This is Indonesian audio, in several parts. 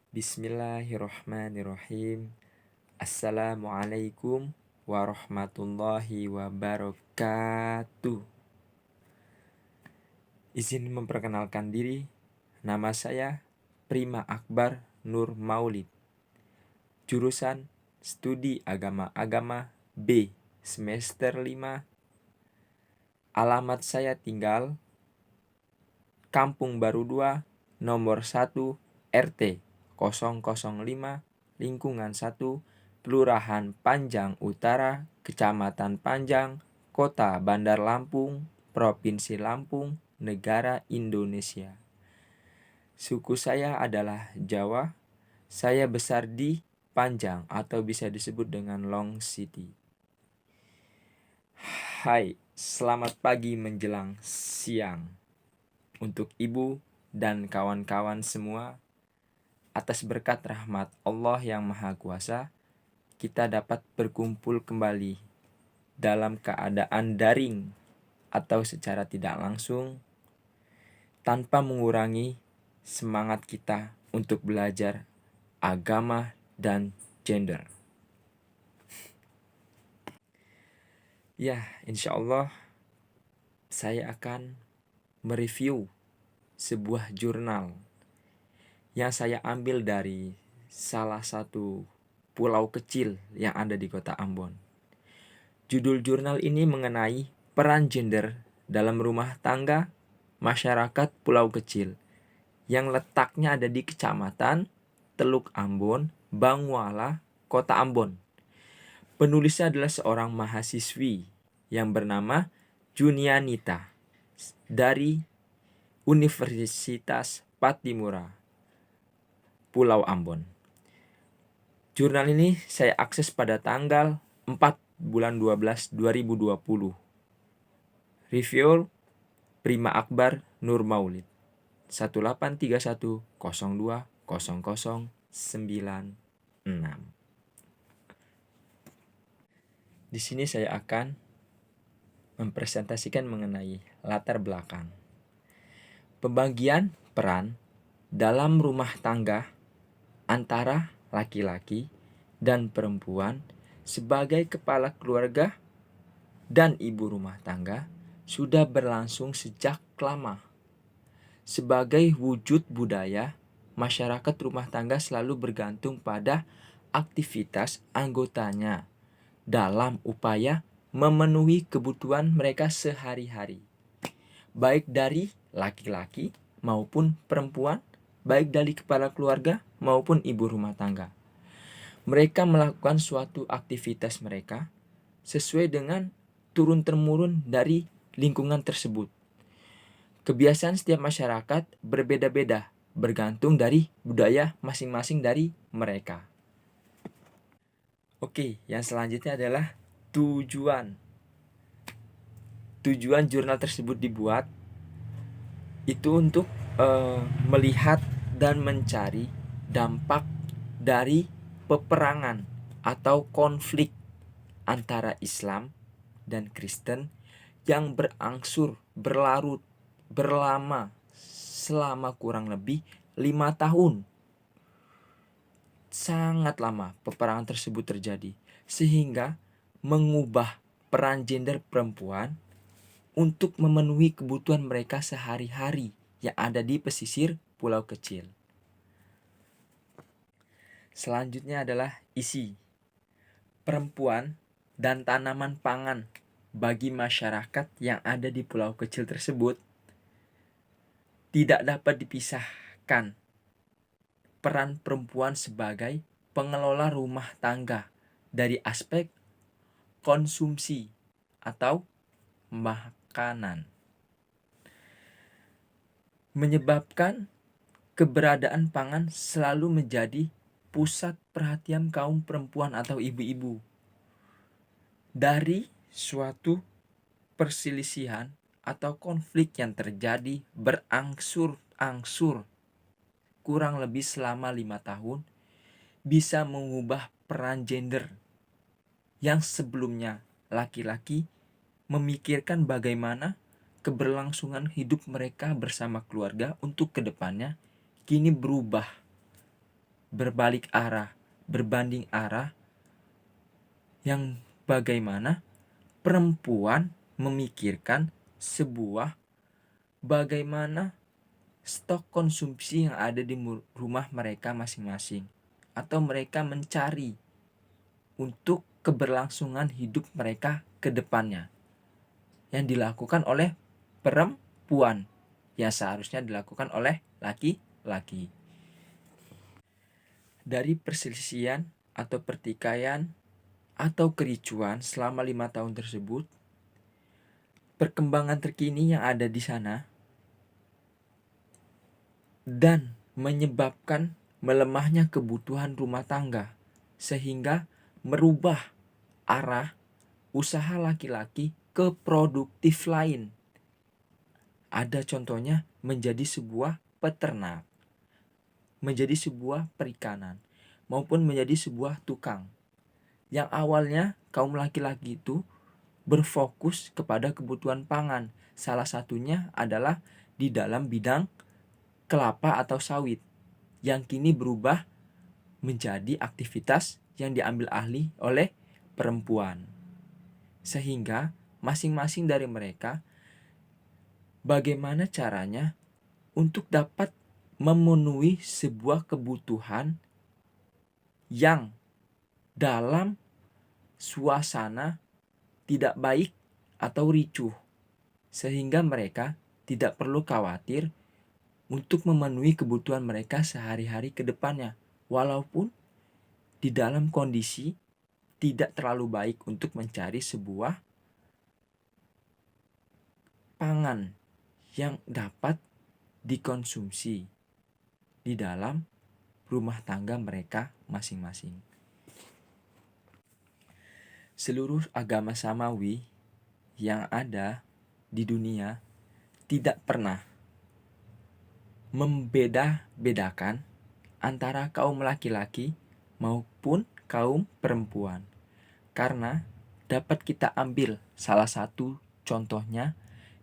Bismillahirrahmanirrahim. Assalamualaikum warahmatullahi wabarakatuh. Izin memperkenalkan diri. Nama saya Prima Akbar Nur Maulid. Jurusan Studi Agama B semester 5. Alamat saya tinggal Kampung Baru 2, nomor 1, RT 005, lingkungan 1, Kelurahan Panjang Utara, Kecamatan Panjang, Kota Bandar Lampung, Provinsi Lampung, Negara Indonesia. Suku saya adalah Jawa. Saya besar di Panjang atau bisa disebut dengan Long City. Hai, selamat pagi menjelang siang. Untuk ibu dan kawan-kawan semua, atas berkat rahmat Allah yang Maha Kuasa, kita dapat berkumpul kembali dalam keadaan daring atau secara tidak langsung, tanpa mengurangi semangat kita untuk belajar agama dan gender. Ya, insya Allah saya akan mereview sebuah jurnal yang saya ambil dari salah satu pulau kecil yang ada di kota Ambon. Judul jurnal ini mengenai peran gender dalam rumah tangga masyarakat pulau kecil yang letaknya ada di Kecamatan Teluk Ambon, Bangwala, Kota Ambon. Penulisnya adalah seorang mahasiswi yang bernama Junianita dari Universitas Patimura, Pulau Ambon. Jurnal ini saya akses pada tanggal 4 bulan 12 2020. Review Prima Akbar Nur Maulid 1831020096. Di sini saya akan mempresentasikan mengenai latar belakang pembagian peran dalam rumah tangga antara laki-laki dan perempuan sebagai kepala keluarga dan ibu rumah tangga sudah berlangsung sejak lama. Sebagai wujud budaya, masyarakat rumah tangga selalu bergantung pada aktivitas anggotanya dalam upaya memenuhi kebutuhan mereka sehari-hari, baik dari laki-laki maupun perempuan, baik dari kepala keluarga maupun ibu rumah tangga. Mereka melakukan suatu aktivitas mereka sesuai dengan turun-temurun dari lingkungan tersebut. Kebiasaan setiap masyarakat berbeda-beda, bergantung dari budaya masing-masing dari mereka. Oke, yang selanjutnya adalah tujuan. Tujuan jurnal tersebut dibuat itu untuk melihat dan mencari dampak dari peperangan atau konflik antara Islam dan Kristen yang berlama selama kurang lebih 5 tahun. Sangat lama peperangan tersebut terjadi, sehingga mengubah peran gender perempuan untuk memenuhi kebutuhan mereka sehari-hari yang ada di pesisir pulau kecil. Selanjutnya adalah isi. Perempuan dan tanaman pangan bagi masyarakat yang ada di pulau kecil tersebut tidak dapat dipisahkan. Peran perempuan sebagai pengelola rumah tangga dari aspek konsumsi atau makanan, menyebabkan keberadaan pangan selalu menjadi pusat perhatian kaum perempuan atau ibu-ibu. Dari suatu perselisihan atau konflik yang terjadi berangsur-angsur kurang lebih selama 5 tahun, bisa mengubah peran gender yang sebelumnya laki-laki memikirkan bagaimana keberlangsungan hidup mereka bersama keluarga untuk kedepannya, kini berubah berbalik arah, berbanding arah, yang bagaimana perempuan memikirkan sebuah bagaimana stok konsumsi yang ada di rumah mereka masing-masing, atau mereka mencari untuk keberlangsungan hidup mereka ke depannya, yang dilakukan oleh perempuan yang seharusnya dilakukan oleh laki-laki. Dari perselisihan atau pertikaian atau kericuan selama 5 tahun tersebut, perkembangan terkini yang ada di sana dan menyebabkan melemahnya kebutuhan rumah tangga, sehingga merubah arah usaha laki-laki ke produktif lain. Ada contohnya menjadi sebuah peternak, menjadi sebuah perikanan, maupun menjadi sebuah tukang. Yang awalnya kaum laki-laki itu berfokus kepada kebutuhan pangan. Salah satunya adalah di dalam bidang kelapa atau sawit, yang kini berubah menjadi aktivitas yang diambil alih oleh perempuan. Sehingga masing-masing dari mereka bagaimana caranya untuk dapat memenuhi sebuah kebutuhan yang dalam suasana tidak baik atau ricuh, sehingga mereka tidak perlu khawatir untuk memenuhi kebutuhan mereka sehari-hari ke depannya, walaupun di dalam kondisi tidak terlalu baik untuk mencari sebuah pangan yang dapat dikonsumsi di dalam rumah tangga mereka masing-masing. Seluruh agama samawi yang ada di dunia tidak pernah membeda-bedakan antara kaum laki-laki maupun kaum perempuan. Karena dapat kita ambil salah satu contohnya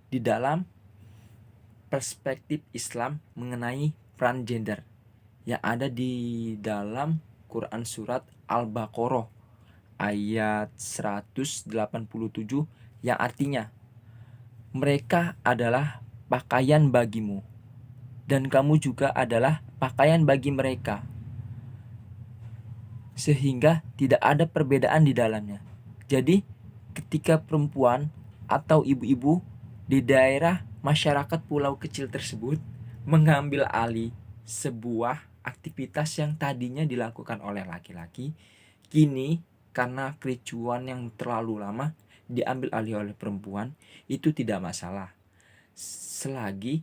di dalam perspektif Islam mengenai peran gender yang ada di dalam Quran surat Al-Baqarah ayat 187, yang artinya, mereka adalah pakaian bagimu dan kamu juga adalah pakaian bagi mereka, sehingga tidak ada perbedaan di dalamnya. Jadi ketika perempuan atau ibu-ibu di daerah masyarakat pulau kecil tersebut mengambil alih sebuah aktivitas yang tadinya dilakukan oleh laki-laki, kini karena kericuan yang terlalu lama diambil alih oleh perempuan, itu tidak masalah selagi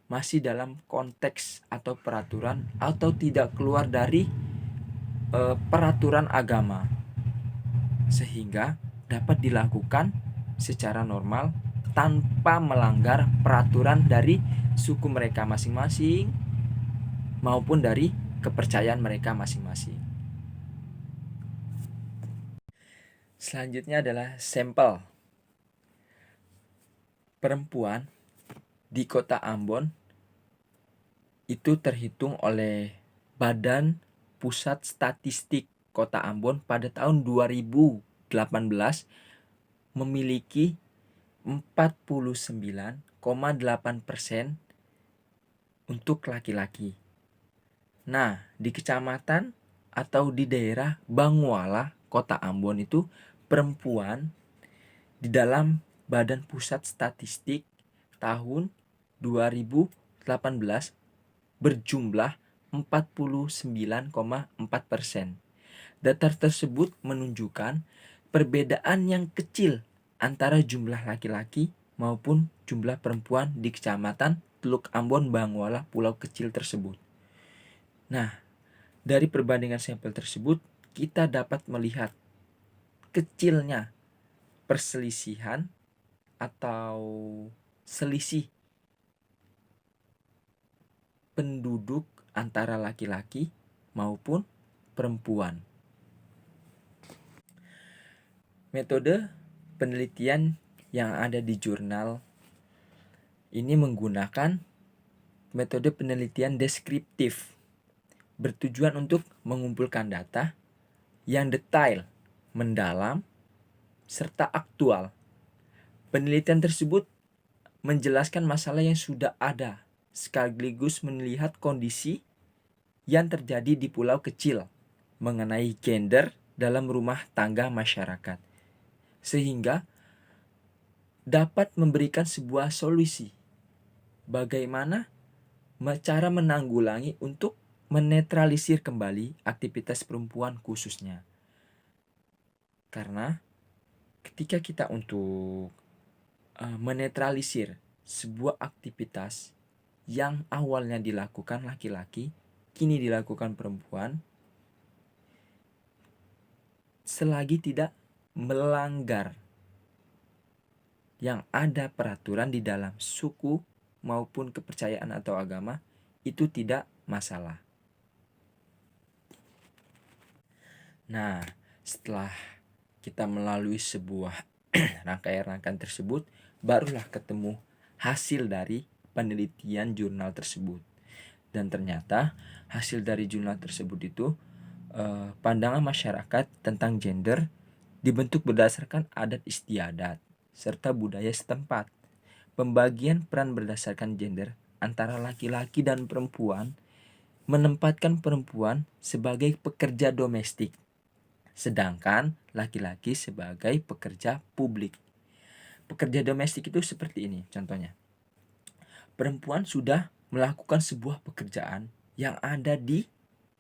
masih dalam konteks atau peraturan atau tidak keluar dari peraturan agama, sehingga dapat dilakukan secara normal tanpa melanggar peraturan dari suku mereka masing-masing maupun dari kepercayaan mereka masing-masing. Selanjutnya adalah sampel. Perempuan di kota Ambon itu terhitung oleh Badan Pusat Statistik Kota Ambon pada tahun 2018 memiliki 49,8% untuk laki-laki. Nah, di kecamatan atau di daerah Banguala, Kota Ambon itu perempuan di dalam Badan Pusat Statistik tahun 2018 berjumlah 49,4%. Data tersebut menunjukkan perbedaan yang kecil antara jumlah laki-laki maupun jumlah perempuan di kecamatan Teluk Ambon Banguala pulau kecil tersebut. Nah, dari perbandingan sampel tersebut kita dapat melihat kecilnya perselisihan atau selisih penduduk antara laki-laki maupun perempuan. Metode penelitian yang ada di jurnal ini menggunakan metode penelitian deskriptif. bertujuan untuk mengumpulkan data yang detail, mendalam, serta aktual. Penelitian tersebut menjelaskan masalah yang sudah ada, sekaligus melihat kondisi yang terjadi di pulau kecil mengenai gender dalam rumah tangga masyarakat, sehingga dapat memberikan sebuah solusi bagaimana cara menanggulangi untuk menetralisir kembali aktivitas perempuan khususnya. Karena ketika kita untuk menetralisir sebuah aktivitas yang awalnya dilakukan laki-laki, kini dilakukan perempuan, selagi tidak melanggar yang ada peraturan di dalam suku maupun kepercayaan atau agama, itu tidak masalah. Nah, setelah kita melalui sebuah rangkaian-rangkaian tersebut, barulah ketemu hasil dari penelitian jurnal tersebut. Dan ternyata hasil dari jurnal tersebut itu pandangan masyarakat tentang gender dibentuk berdasarkan adat istiadat serta budaya setempat. Pembagian peran berdasarkan gender antara laki-laki dan perempuan menempatkan perempuan sebagai pekerja domestik, sedangkan laki-laki sebagai pekerja publik. Pekerja domestik itu seperti ini contohnya. Perempuan sudah melakukan sebuah pekerjaan yang ada di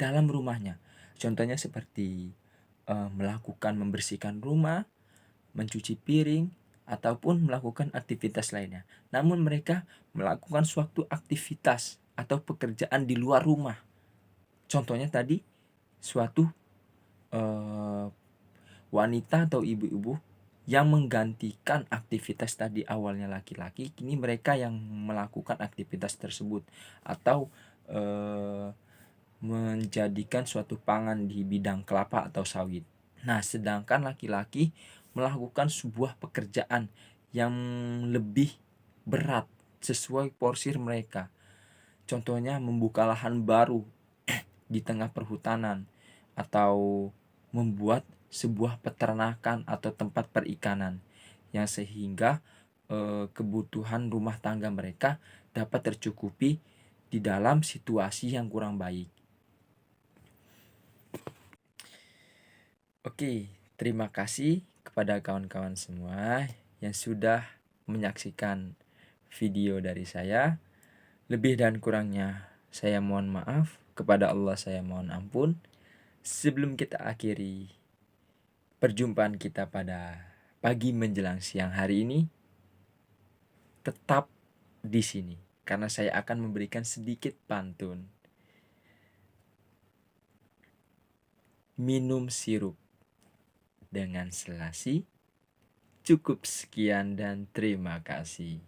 dalam rumahnya. Contohnya seperti melakukan membersihkan rumah, mencuci piring, ataupun melakukan aktivitas lainnya. Namun mereka melakukan suatu aktivitas atau pekerjaan di luar rumah. Contohnya tadi suatu wanita atau ibu-ibu yang menggantikan aktivitas tadi awalnya laki-laki, kini mereka yang melakukan aktivitas tersebut atau menjadikan suatu pangan di bidang kelapa atau sawit. Nah, sedangkan laki-laki melakukan sebuah pekerjaan yang lebih berat sesuai porsi mereka. Contohnya membuka lahan baru di tengah perhutanan atau membuat sebuah peternakan atau tempat perikanan yang sehingga kebutuhan rumah tangga mereka dapat tercukupi di dalam situasi yang kurang baik. Oke, terima kasih kepada kawan-kawan semua yang sudah menyaksikan video dari saya. Lebih dan kurangnya saya mohon maaf, kepada Allah saya mohon ampun. Sebelum kita akhiri perjumpaan kita pada pagi menjelang siang hari ini, tetap di sini karena saya akan memberikan sedikit pantun. Minum sirup dengan selasi. Cukup sekian dan terima kasih.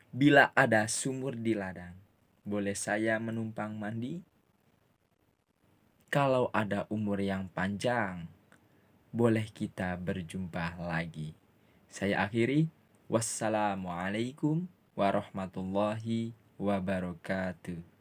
Bila ada sumur di ladang, boleh saya menumpang mandi? Kalau ada umur yang panjang, boleh kita berjumpa lagi. Saya akhiri. Wassalamualaikum warahmatullahi wabarakatuh.